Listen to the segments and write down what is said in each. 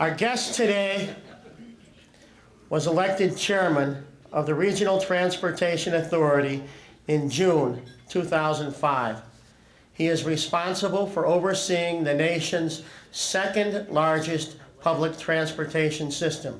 Our guest today was elected chairman of the Regional Transportation Authority in June 2005. He is responsible for overseeing the nation's second largest public transportation system.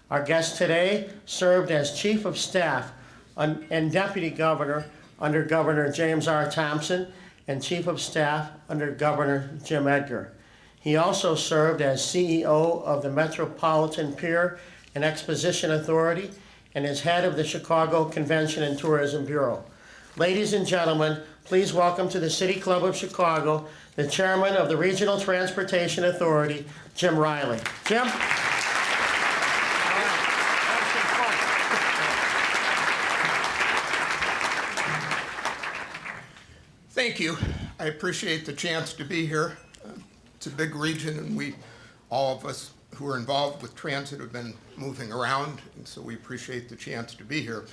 Our guest today served as Chief of Staff and Deputy Governor under Governor James R. Thompson and Chief of Staff under Governor Jim Edgar. He also served as CEO of the Metropolitan Pier and Exposition Authority and is head of the Chicago Convention and Tourism Bureau. Ladies and gentlemen, please welcome to the City Club of Chicago, the chairman of the Regional Transportation Authority, Jim Reilly. Jim? Thank you. I appreciate the chance to be here. It's a big region, and all of us who are involved with transit have been moving around, and so we appreciate the chance to be here.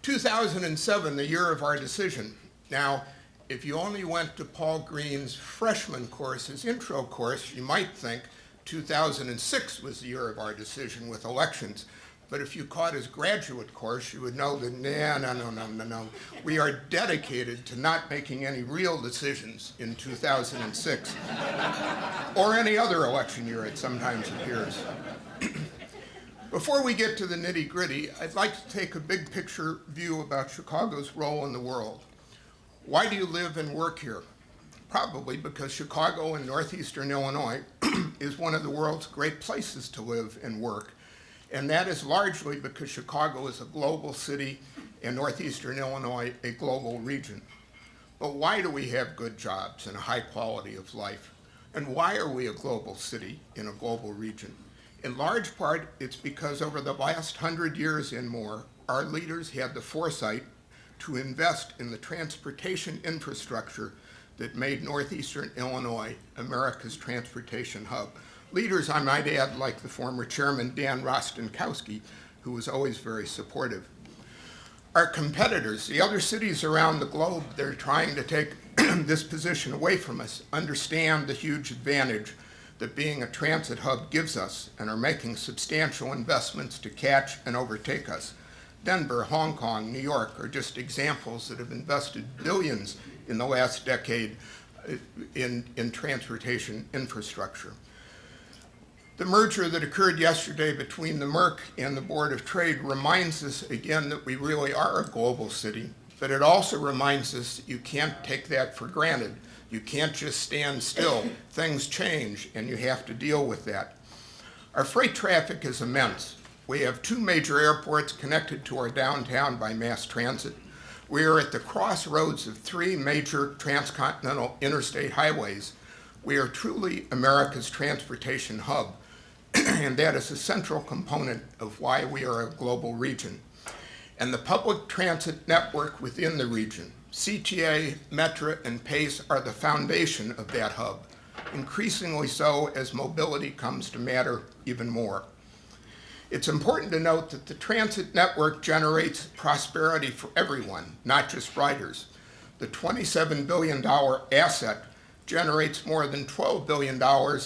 2007, the year of our decision. Now, if you only went to Paul Green's freshman course, his intro course, you might think 2006 was the year of our decision with elections. But if you caught his graduate course, you would know that no. We are dedicated to not making any real decisions in 2006, or any other election year, it sometimes appears. Before we get to the nitty-gritty, I'd like to take a big picture view about Chicago's role in the world. Why do you live and work here? Probably because Chicago in northeastern Illinois is one of the world's great places to live and work. And that is largely because Chicago is a global city and northeastern Illinois a global region. But why do we have good jobs and a high quality of life? And why are we a global city in a global region? In large part, it's because over the last 100 years and more, our leaders had the foresight to invest in the transportation infrastructure that made northeastern Illinois America's transportation hub. Leaders, I might add, like the former chairman, Dan Rostenkowski, who was always very supportive. Our competitors, the other cities around the globe, they're trying to take this position away from us, understand the huge advantage that being a transit hub gives us, and are making substantial investments to catch and overtake us. Denver, Hong Kong, New York are just examples that have invested billions in the last decade in transportation infrastructure. The merger that occurred yesterday between the Merck and the Board of Trade reminds us again that we really are a global city, but it also reminds us that you can't take that for granted. You can't just stand still. Things change, and you have to deal with that. Our freight traffic is immense. We have two major airports connected to our downtown by mass transit. We are at the crossroads of three major transcontinental interstate highways. We are truly America's transportation hub. And that is a central component of why we are a global region. And the public transit network within the region, CTA, Metra, and PACE are the foundation of that hub, increasingly so as mobility comes to matter even more. It's important to note that the transit network generates prosperity for everyone, not just riders. The $27 billion asset generates more than $12 billion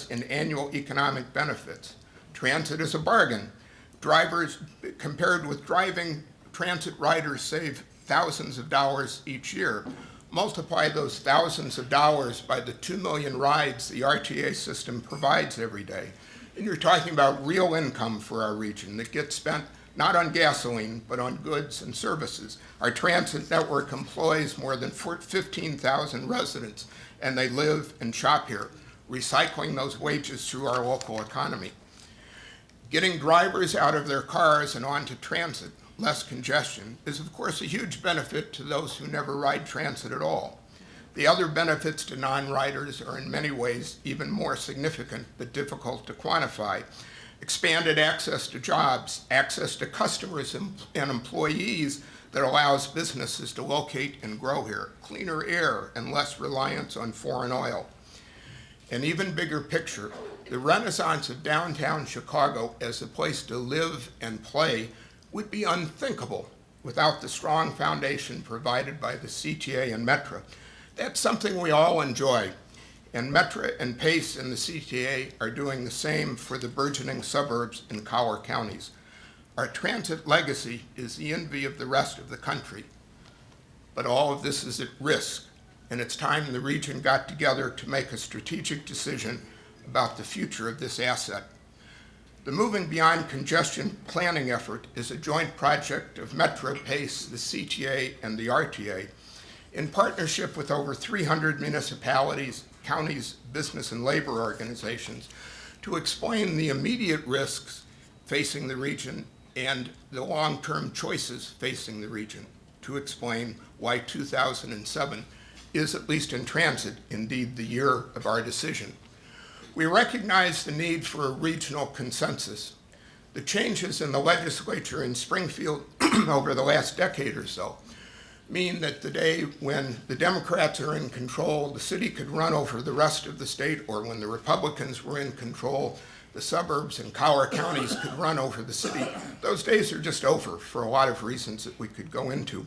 in annual economic benefits. Transit is a bargain. Drivers, compared with driving, transit riders save thousands of dollars each year. Multiply those thousands of dollars by the 2 million rides the RTA system provides every day. And you're talking about real income for our region that gets spent not on gasoline, but on goods and services. Our transit network employs more than 15,000 residents, and they live and shop here, recycling those wages through our local economy. Getting drivers out of their cars and onto transit, less congestion, is of course a huge benefit to those who never ride transit at all. The other benefits to non-riders are in many ways even more significant but difficult to quantify. Expanded access to jobs, access to customers and employees that allows businesses to locate and grow here, cleaner air and less reliance on foreign oil. An even bigger picture, the renaissance of downtown Chicago as a place to live and play would be unthinkable without the strong foundation provided by the CTA and Metra. That's something we all enjoy. and Metra and PACE and the CTA are doing the same for the burgeoning suburbs in Collier counties. Our transit legacy is the envy of the rest of the country, but all of this is at risk, and it's time the region got together to make a strategic decision about the future of this asset. The Moving Beyond Congestion planning effort is a joint project of Metro, PACE, the CTA, and the RTA, in partnership with over 300 municipalities, counties, business, and labor organizations, to explain the immediate risks facing the region and the long-term choices facing the region, to explain why 2007 is, at least in transit, indeed the year of our decision. We recognize the need for a regional consensus. The changes in the legislature in Springfield over the last decade or so mean that the day when the Democrats are in control, the city could run over the rest of the state, or when the Republicans were in control, the suburbs and Collier counties could run over the city. Those days are just over for a lot of reasons that we could go into.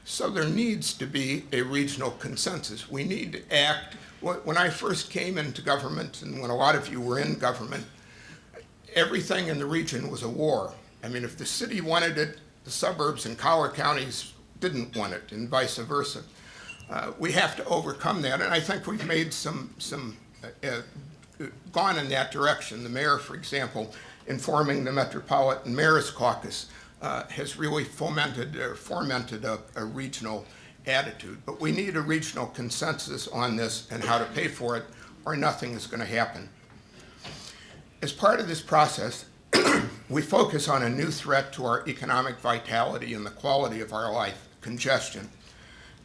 So there needs to be a regional consensus. We need to act. When I first came into government, and when a lot of you were in government, everything in the region was a war. I mean, if the city wanted it, the suburbs and Collier counties didn't want it, and vice versa. We have to overcome that, and I think we've made gone in that direction. The mayor, for example, in forming the Metropolitan Mayor's Caucus, has really fomented a regional attitude. But we need a regional consensus on this and how to pay for it, or nothing is going to happen. As part of this process, we focus on a new threat to our economic vitality and the quality of our life: congestion.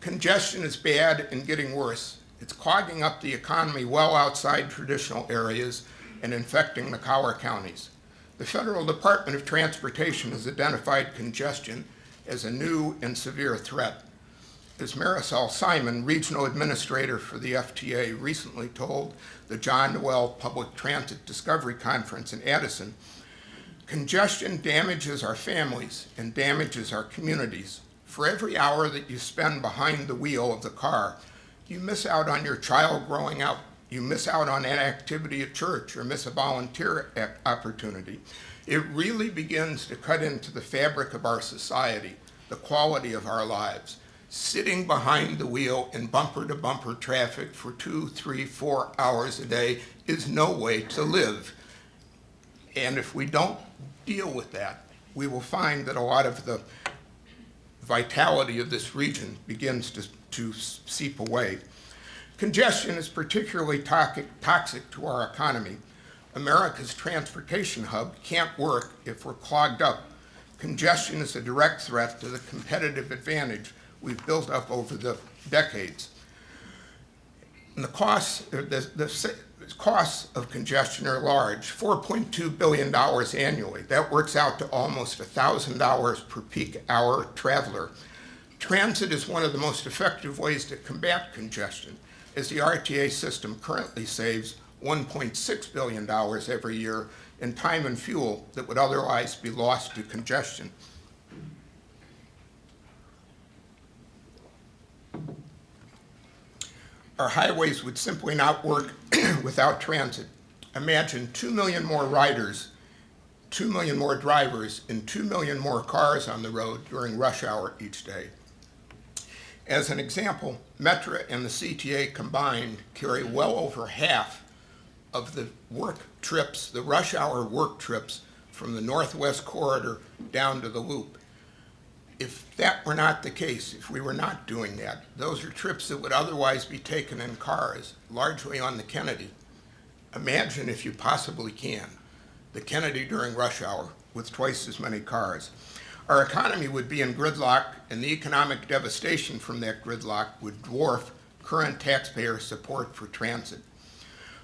Congestion is bad and getting worse. It's clogging up the economy well outside traditional areas and infecting the Collier counties. The Federal Department of Transportation has identified congestion as a new and severe threat. As Marisol Simon, regional administrator for the FTA, recently told the John Noel Public Transit Discovery Conference in Addison, congestion damages our families and damages our communities. For every hour that you spend behind the wheel of the car, you miss out on your child growing up. You miss out on an activity at church or miss a volunteer opportunity. It really begins to cut into the fabric of our society, the quality of our lives. Sitting behind the wheel in bumper-to-bumper traffic for 2, 3, 4 hours a day is no way to live. And if we don't deal with that, we will find that a lot of the vitality of this region begins to seep away. Congestion is particularly toxic to our economy. America's transportation hub can't work if we're clogged up. Congestion is a direct threat to the competitive advantage we've built up over the decades. And the costs of congestion are large, $4.2 billion annually. That works out to almost $1,000 per peak hour traveler. Transit is one of the most effective ways to combat congestion, as the RTA system currently saves $1.6 billion every year in time and fuel that would otherwise be lost to congestion. Our highways would simply not work without transit. Imagine 2 million more riders, 2 million more drivers, and 2 million more cars on the road during rush hour each day. As an example, Metra and the CTA combined carry well over half of the work trips, the rush hour work trips from the Northwest Corridor down to the Loop. If that were not the case, if we were not doing that, those are trips that would otherwise be taken in cars, largely on the Kennedy. Imagine, if you possibly can, the Kennedy during rush hour with twice as many cars. Our economy would be in gridlock, and the economic devastation from that gridlock would dwarf current taxpayer support for transit.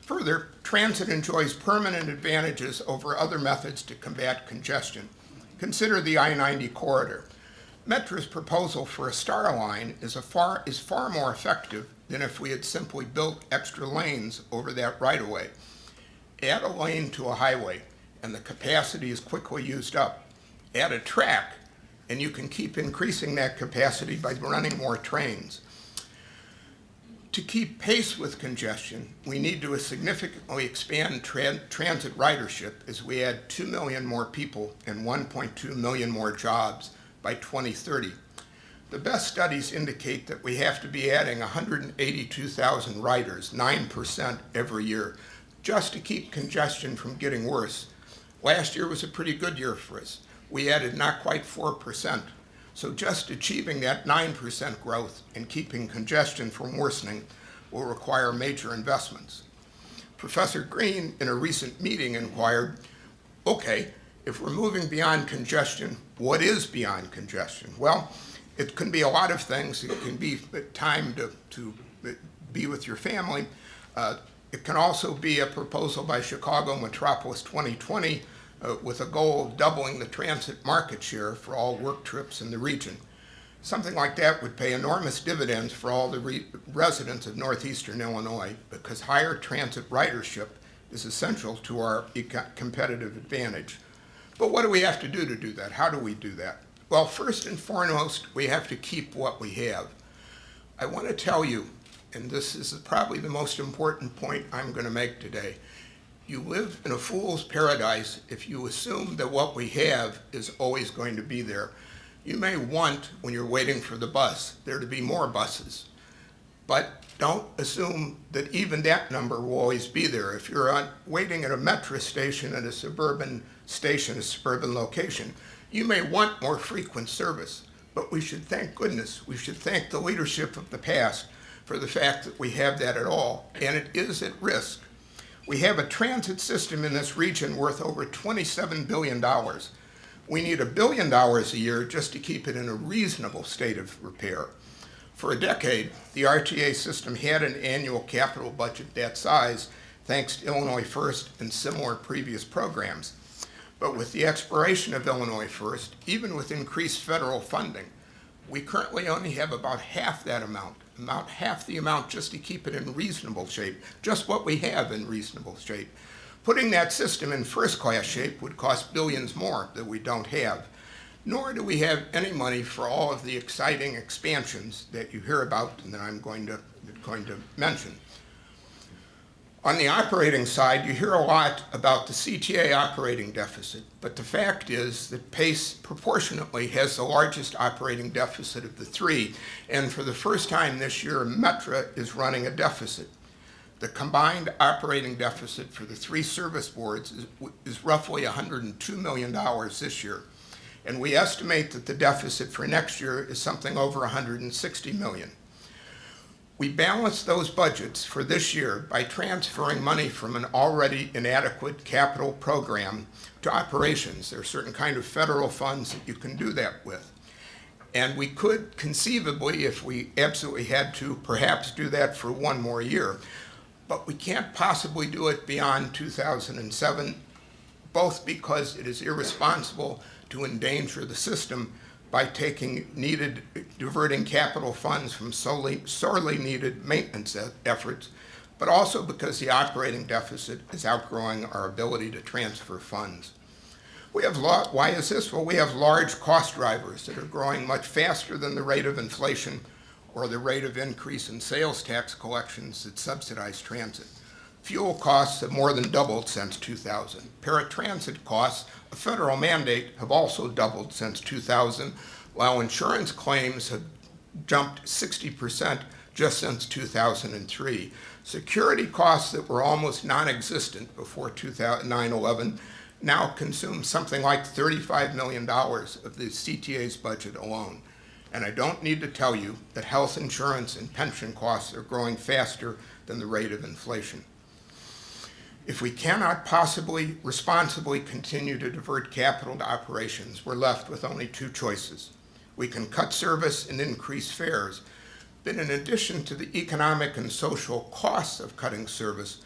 Further, transit enjoys permanent advantages over other methods to combat congestion. Consider the I-90 corridor. Metra's proposal for a star line is far more effective than if we had simply built extra lanes over that right-of-way. Add a lane to a highway, and the capacity is quickly used up. Add a track, and you can keep increasing that capacity by running more trains. To keep pace with congestion, we need to significantly expand transit ridership as we add 2 million more people and 1.2 million more jobs by 2030. The best studies indicate that we have to be adding 182,000 riders, 9% every year, just to keep congestion from getting worse. Last year was a pretty good year for us. We added not quite 4%. So just achieving that 9% growth and keeping congestion from worsening will require major investments. Professor Green, in a recent meeting, inquired, okay, if we're moving beyond congestion, what is beyond congestion? Well, it can be a lot of things. It can be time to be with your family. It can also be a proposal by Chicago Metropolis 2020 with a goal of doubling the transit market share for all work trips in the region. Something like that would pay enormous dividends for all the residents of northeastern Illinois because higher transit ridership is essential to our competitive advantage. But what do we have to do that? How do we do that? Well, first and foremost, we have to keep what we have. I want to tell you, and this is probably the most important point I'm going to make today, you live in a fool's paradise if you assume that what we have is always going to be there. You may want, when you're waiting for the bus, there to be more buses. But don't assume that even that number will always be there. If you're waiting at a metro station at a suburban station, a suburban location, you may want more frequent service. But we should thank goodness, we should thank the leadership of the past for the fact that we have that at all, and it is at risk. We have a transit system in this region worth over $27 billion. We need $1 billion a year just to keep it in a reasonable state of repair. For a decade, the RTA system had an annual capital budget that size, thanks to Illinois First and similar previous programs. But with the expiration of Illinois First, even with increased federal funding, we currently only have about half that amount, about half the amount just to keep it in reasonable shape, just what we have in reasonable shape. Putting that system in first-class shape would cost billions more that we don't have, nor do we have any money for all of the exciting expansions that you hear about and that I'm going to mention. On the operating side, you hear a lot about the CTA operating deficit, but the fact is that PACE proportionately has the largest operating deficit of the three, and for the first time this year, Metra is running a deficit. The combined operating deficit for the three service boards is roughly $102 million this year, and we estimate that the deficit for next year is something over $160 million. We balance those budgets for this year by transferring money from an already inadequate capital program to operations. There are certain kind of federal funds that you can do that with. And we could conceivably, if we absolutely had to, perhaps do that for one more year. But we can't possibly do it beyond 2007, both because it is irresponsible to endanger the system by diverting capital funds from sorely needed maintenance efforts, but also because the operating deficit is outgrowing our ability to transfer funds. Why is this? Well, we have large cost drivers that are growing much faster than the rate of inflation or the rate of increase in sales tax collections that subsidize transit. Fuel costs have more than doubled since 2000. Paratransit costs, a federal mandate, have also doubled since 2000, while insurance claims have jumped 60% just since 2003. Security costs that were almost non-existent before 9/11 now consume something like $35 million of the CTA's budget alone. And I don't need to tell you that health insurance and pension costs are growing faster than the rate of inflation. If we cannot possibly responsibly continue to divert capital to operations, we're left with only two choices. We can cut service and increase fares, but in addition to the economic and social costs of cutting service,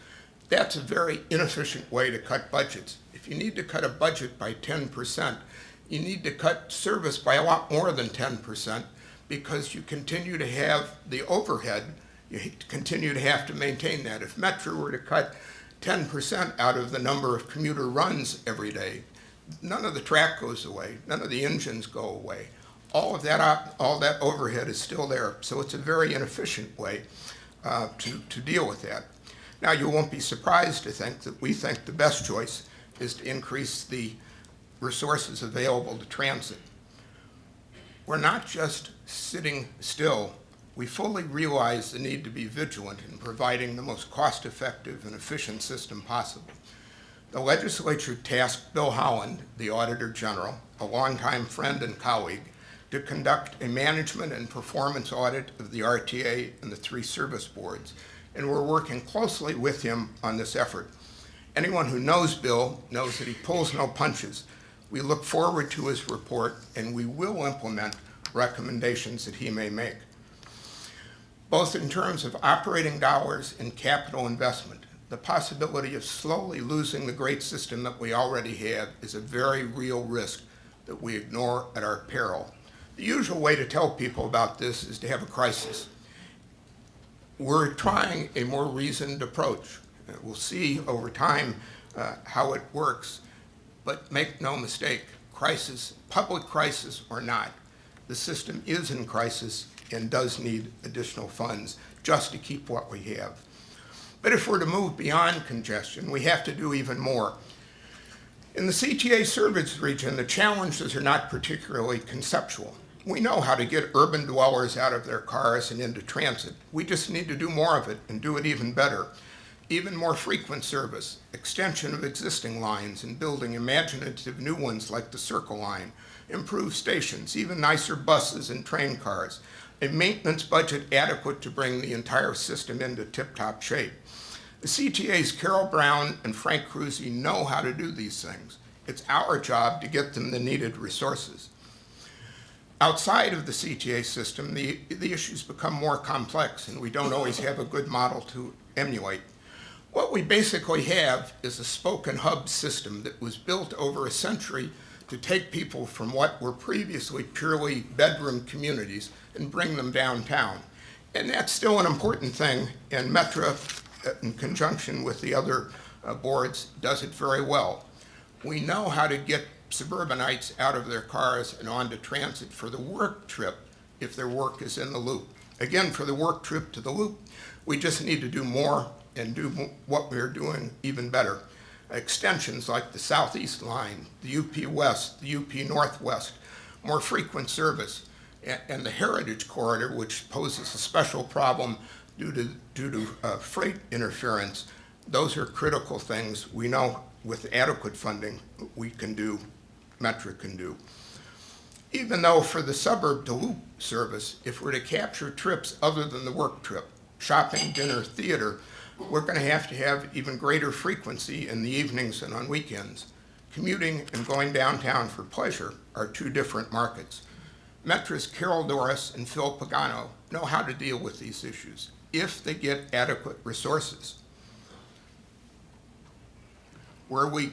that's a very inefficient way to cut budgets. If you need to cut a budget by 10%, you need to cut service by a lot more than 10% because you continue to have the overhead, you continue to have to maintain that. If Metro were to cut 10% out of the number of commuter runs every day, none of the track goes away, none of the engines go away. All that overhead is still there, so it's a very inefficient way. to deal with that. Now, you won't be surprised to think that we think the best choice is to increase the resources available to transit. We're not just sitting still. We fully realize the need to be vigilant in providing the most cost-effective and efficient system possible. The legislature tasked Bill Holland, the Auditor General, a longtime friend and colleague, to conduct a management and performance audit of the RTA and the 3 service boards, and we're working closely with him on this effort. Anyone who knows Bill knows that he pulls no punches. We look forward to his report, and we will implement recommendations that he may make. Both in terms of operating dollars and capital investment, the possibility of slowly losing the great system that we already have is a very real risk that we ignore at our peril. The usual way to tell people about this is to have a crisis. We're trying a more reasoned approach. We'll see over time how it works, but make no mistake, crisis, public crisis or not, the system is in crisis and does need additional funds just to keep what we have. But if we're to move beyond congestion, we have to do even more. In the CTA service region, the challenges are not particularly conceptual. We know how to get urban dwellers out of their cars and into transit. We just need to do more of it and do it even better. Even more frequent service, extension of existing lines and building imaginative new ones like the Circle Line, improved stations, even nicer buses and train cars, a maintenance budget adequate to bring the entire system into tip-top shape. The CTA's Carol Brown and Frank Cruzy know how to do these things. It's our job to get them the needed resources. Outside of the CTA system, the issues become more complex, and we don't always have a good model to emulate. What we basically have is a spoke and hub system that was built over a century to take people from what were previously purely bedroom communities and bring them downtown. And that's still an important thing, and Metra, in conjunction with the other boards, does it very well. We know how to get suburbanites out of their cars and onto transit for the work trip if their work is in the loop. Again, for the work trip to the loop, we just need to do more and do what we're doing even better. Extensions like the Southeast Line, the UP West, the UP Northwest, more frequent service, and the Heritage Corridor, which poses a special problem due to freight interference. Those are critical things we know with adequate funding we can do, Metra can do. Even though for the suburb to loop service, if we're to capture trips other than the work trip, shopping, dinner, theater, we're going to have even greater frequency in the evenings and on weekends. Commuting and going downtown for pleasure are 2 different markets. Metra's Carol Doris and Phil Pagano know how to deal with these issues if they get adequate resources. Where we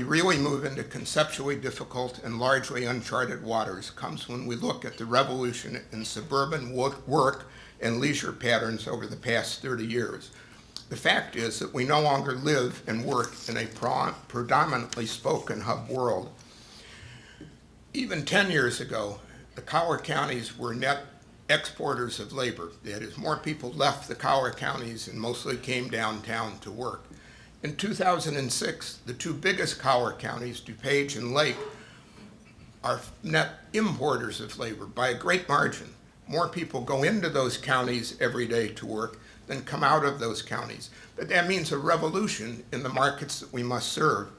really move into conceptually difficult and largely uncharted waters comes when we look at the revolution in suburban work and leisure patterns over the past 30 years. The fact is that we no longer live and work in a predominantly spoke and hub world. Even 10 years ago, the collar counties were net exporters of labor. That is, more people left the collar counties and mostly came downtown to work. In 2006, the 2 biggest collar counties, DuPage and Lake, are net importers of labor by a great margin. More people go into those counties every day to work than come out of those counties. But that means a revolution in the markets that we must serve.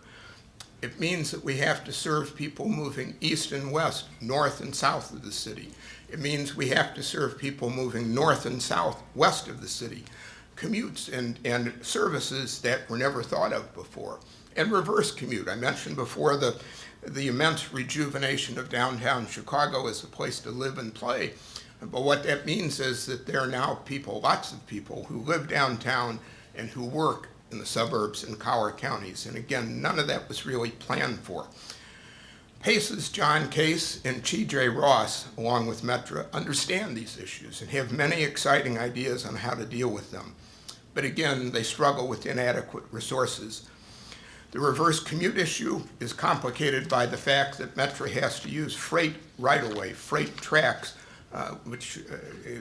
It means that we have to serve people moving east and west, north and south of the city. It means we have to serve people moving north and south, west of the city. Commutes and services that were never thought of before. And reverse commute. I mentioned before the immense rejuvenation of downtown Chicago as a place to live and play. But what that means is that there are now people, lots of people, who live downtown and who work in the suburbs and collar counties. And again, none of that was really planned for. PACE's John Case and T.J. Ross, along with Metra, understand these issues and have many exciting ideas on how to deal with them. But again, they struggle with inadequate resources. The reverse commute issue is complicated by the fact that Metro has to use freight right-of-way, freight tracks, which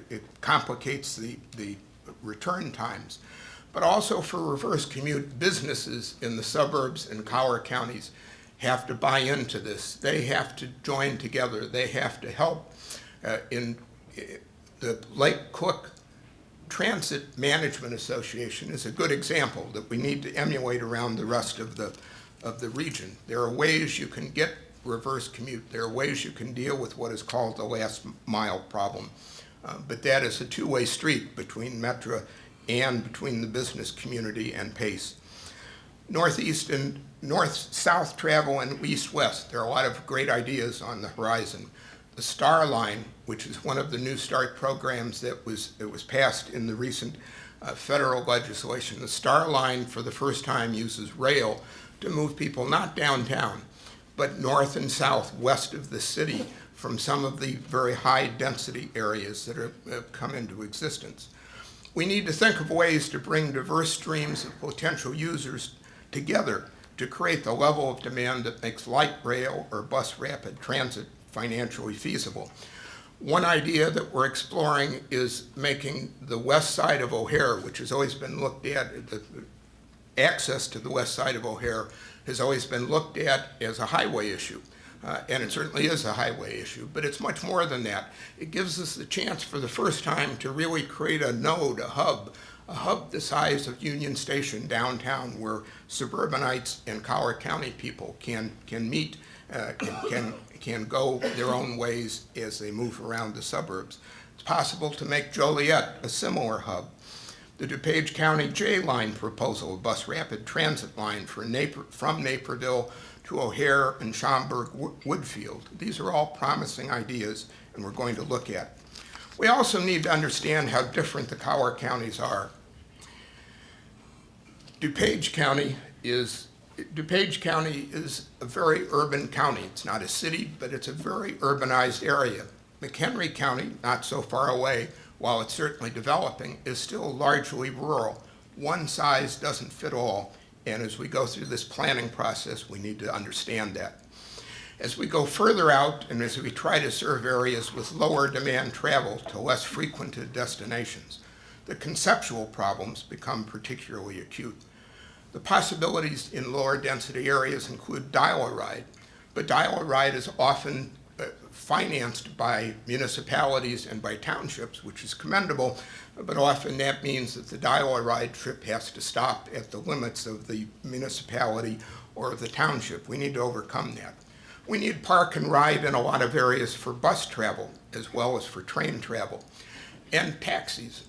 it complicates the return times. But also for reverse commute, businesses in the suburbs and Coward counties have to buy into this. They have to join together. They have to help. In the Lake Cook Transit Management Association is a good example that we need to emulate around the rest of the region. There are ways you can get reverse commute. There are ways you can deal with what is called the last mile problem. But that is a two-way street between Metro and between the business community and PACE. Northeast and north-south travel and east-west, there are a lot of great ideas on the horizon. The Star Line, which is one of the New Start programs that was passed in the recent federal legislation. The Star Line, for the first time, uses rail to move people not downtown, but north and south, west of the city, from some of the very high-density areas that have come into existence. We need to think of ways to bring diverse streams of potential users together to create the level of demand that makes light rail or bus rapid transit financially feasible. One idea that we're exploring is making the west side of O'Hare, which has always been looked at, the access to the west side of O'Hare has always been looked at as a highway issue. And it certainly is a highway issue, but it's much more than that. It gives us the chance for the first time to really create a node, a hub the size of Union Station downtown, where suburbanites and Coward County people can meet, can go their own ways as they move around the suburbs. It's possible to make Joliet a similar hub. The DuPage County J Line proposal, a bus rapid transit line from Naperville to O'Hare and Schaumburg-Woodfield. These are all promising ideas, and we're going to look at. We also need to understand how different the Coward counties are. DuPage County is a very urban county. It's not a city, but it's a very urbanized area. McHenry County, not so far away, while it's certainly developing, is still largely rural. One size doesn't fit all. And as we go through this planning process, we need to understand that. As we go further out and as we try to serve areas with lower demand travel to less frequented destinations, the conceptual problems become particularly acute. The possibilities in lower density areas include dial-a-ride, but dial-a-ride is often financed by municipalities and by townships, which is commendable, but often that means that the dial-a-ride trip has to stop at the limits of the municipality or the township. We need to overcome that. We need park and ride in a lot of areas for bus travel as well as for train travel. And taxis.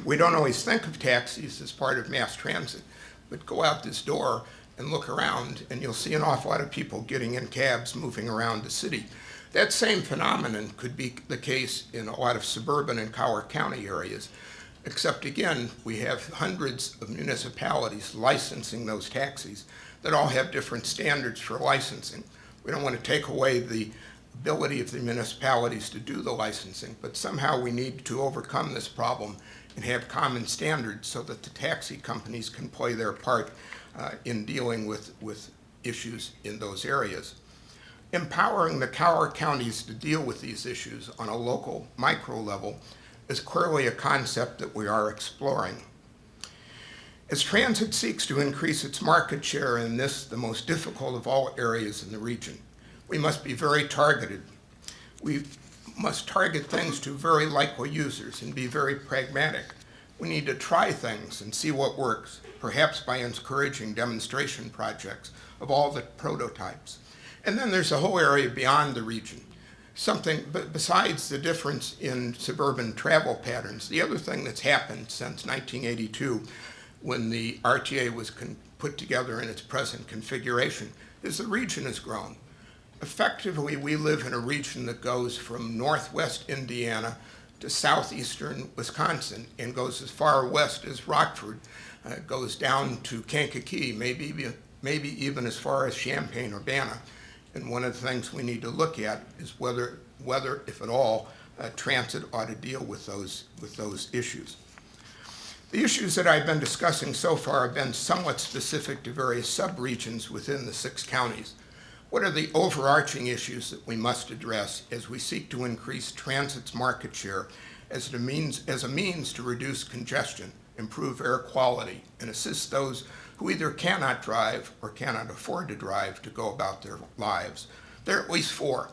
We don't always think of taxis as part of mass transit, but go out this door and look around and you'll see an awful lot of people getting in cabs moving around the city. That same phenomenon could be the case in a lot of suburban and Coward County areas, except again, we have hundreds of municipalities licensing those taxis that all have different standards for licensing. We don't want to take away the ability of the municipalities to do the licensing, but somehow we need to overcome this problem and have common standards so that the taxi companies can play their part in dealing with issues in those areas. Empowering the Coward counties to deal with these issues on a local micro level is clearly a concept that we are exploring. As transit seeks to increase its market share in this, the most difficult of all areas in the region, we must be very targeted. We must target things to very likely users and be very pragmatic. We need to try things and see what works, perhaps by encouraging demonstration projects of all the prototypes. And then there's a whole area beyond the region. But besides the difference in suburban travel patterns, the other thing that's happened since 1982, when the RTA was put together in its present configuration, is the region has grown. Effectively, we live in a region that goes from northwest Indiana to southeastern Wisconsin and goes as far west as Rockford, goes down to Kankakee, maybe even as far as Champaign-Urbana. And one of the things we need to look at is whether, if at all, transit ought to deal with those issues. The issues that I've been discussing so far have been somewhat specific to various subregions within the 6 counties. What are the overarching issues that we must address as we seek to increase transit's market share as a means to reduce congestion, improve air quality, and assist those who either cannot drive or cannot afford to drive to go about their lives? There are at least 4.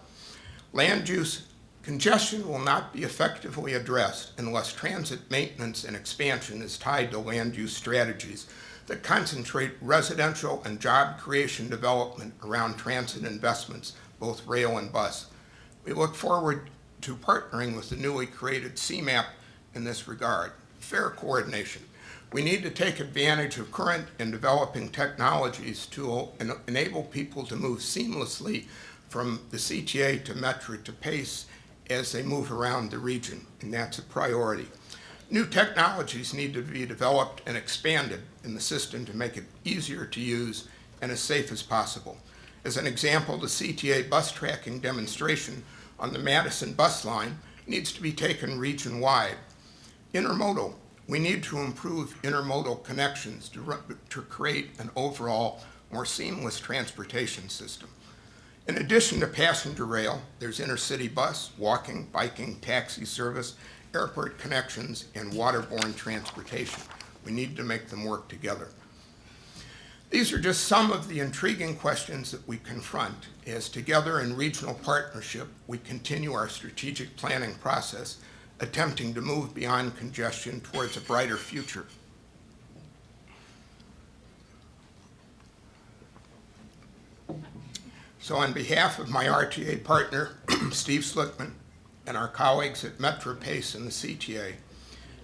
Land use. Congestion will not be effectively addressed unless transit maintenance and expansion is tied to land use strategies that concentrate residential and job creation development around transit investments, both rail and bus. We look forward to partnering with the newly created CMAP in this regard. Fair coordination. We need to take advantage of current and developing technologies to enable people to move seamlessly from the CTA to Metra to PACE as they move around the region, and that's a priority. New technologies need to be developed and expanded in the system to make it easier to use and as safe as possible. As an example, the CTA bus tracking demonstration on the Madison bus line needs to be taken region-wide. Intermodal. We need to improve intermodal connections to create an overall more seamless transportation system. In addition to passenger rail, there's intercity bus, walking, biking, taxi service, airport connections, and waterborne transportation. We need to make them work together. These are just some of the intriguing questions that we confront as together in regional partnership, we continue our strategic planning process, attempting to move beyond congestion towards a brighter future. So on behalf of my RTA partner, Steve Slickman, and our colleagues at Metra, PACE, and the CTA,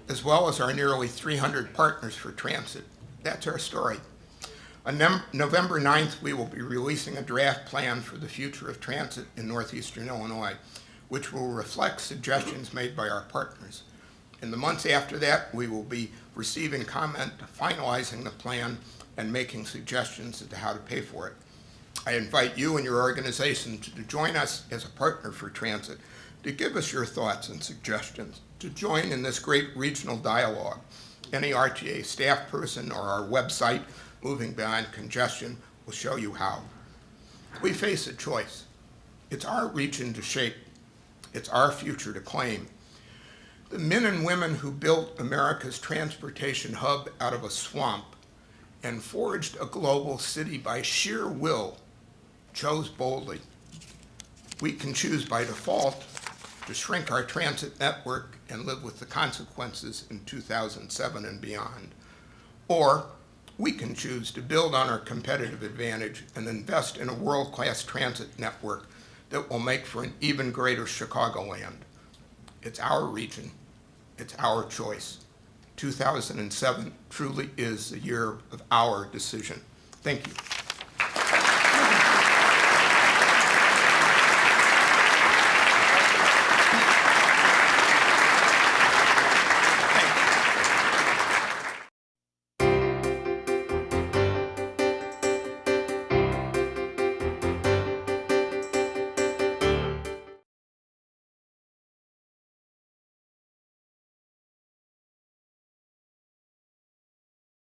as well as our nearly 300 partners for transit, that's our story. On November 9th, we will be releasing a draft plan for the future of transit in northeastern Illinois, which will reflect suggestions made by our partners. In the months after that, we will be receiving comment, finalizing the plan, and making suggestions as to how to pay for it. I invite you and your organization to join us as a partner for transit, to give us your thoughts and suggestions, to join in this great regional dialogue. Any RTA staff person or our website, Moving Beyond Congestion, will show you how. We face a choice. It's our region to shape. It's our future to claim. The men and women who built America's transportation hub out of a swamp and forged a global city by sheer will chose boldly. We can choose by default to shrink our transit network and live with the consequences in 2007 and beyond. Or we can choose to build on our competitive advantage and invest in a world-class transit network that will make for an even greater Chicagoland. It's our region. It's our choice. 2007 truly is the year of our decision. Thank you.